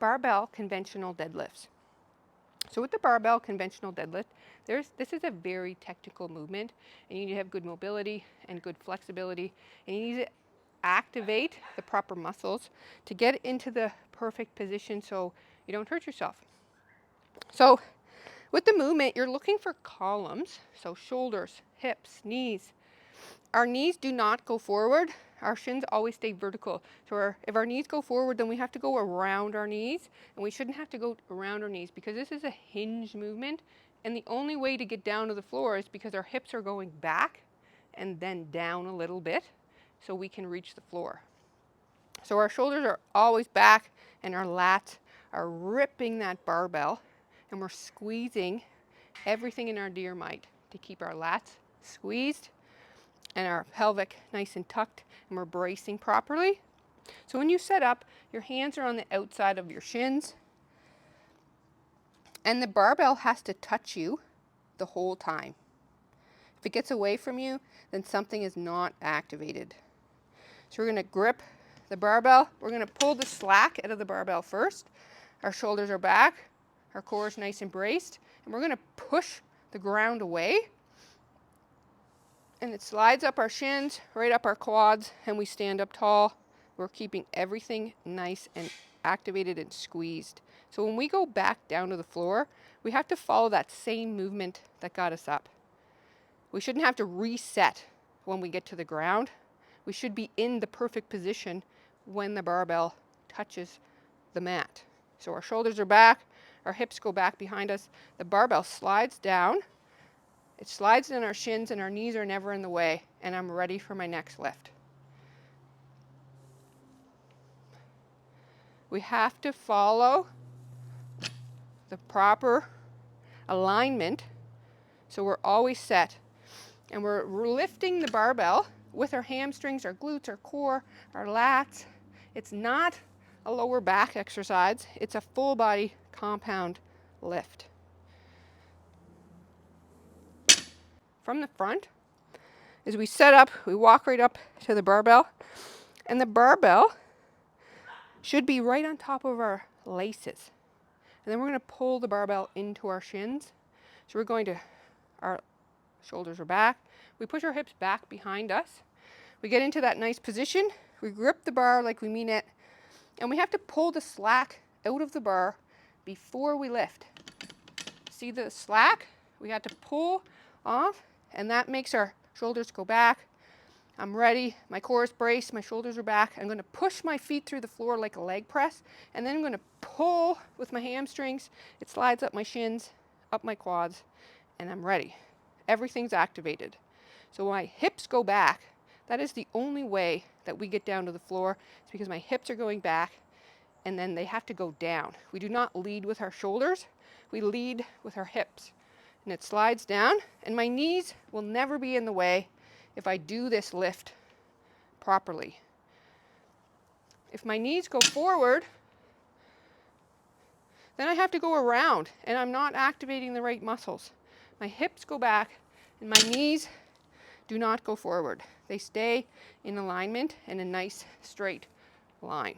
barbell conventional deadlifts. So with the barbell conventional deadlift, this is a very technical movement, and you need to have good mobility and good flexibility, and you need to activate the proper muscles to get into the perfect position so you don't hurt yourself. So with the movement, you're looking for columns, so shoulders, hips, knees. Our knees do not go forward. Our shins always stay vertical. So if our knees go forward, then we have to go around our knees, and we shouldn't have to go around our knees because this is a hinge movement, and the only way to get down to the floor is because our hips are going back and then down a little bit so we can reach the floor. So our shoulders are always back and our lats are ripping that barbell, and we're squeezing everything in our deer might to keep our lats squeezed and our pelvic nice and tucked, and we're bracing properly. So when you set up, your hands are on the outside of your shins, and the barbell has to touch you the whole time. If it gets away from you, then something is not activated. So we're going to grip the barbell. We're going to pull the slack out of the barbell first. Our shoulders are back, our core is nice and braced, and we're going to push the ground away. And it slides up our shins, right up our quads, and we stand up tall. We're keeping everything nice and activated and squeezed. So when we go back down to the floor, we have to follow that same movement that got us up. We shouldn't have to reset when we get to the ground. We should be in the perfect position when the barbell touches the mat. So our shoulders are back, our hips go back behind us, the barbell slides down. It slides in our shins and our knees are never in the way, and I'm ready for my next lift. We have to follow the proper alignment so we're always set. And we're lifting the barbell with our hamstrings, our glutes, our core, our lats. It's not a lower back exercise, it's a full body compound lift. From the front, as we set up, we walk right up to the barbell, and the barbell should be right on top of our laces. And then we're going to pull the barbell into our shins. So we're going to, our shoulders are back. We push our hips back behind us. We get into that nice position. We grip the bar like we mean it. And we have to pull the slack out of the bar before we lift. See the slack? We have to pull off, and that makes our shoulders go back. I'm ready. My core is braced. My shoulders are back. I'm going to push my feet through the floor like a leg press, and then I'm going to pull with my hamstrings. It slides up my shins, up my quads, and I'm ready. Everything's activated. So when my hips go back, that is the only way that we get down to the floor. It's because my hips are going back, and then they have to go down. We do not lead with our shoulders. We lead with our hips. And it slides down, and my knees will never be in the way if I do this lift properly. If my knees go forward, then I have to go around, and I'm not activating the right muscles. My hips go back, and my knees do not go forward. They stay in alignment in a nice straight line.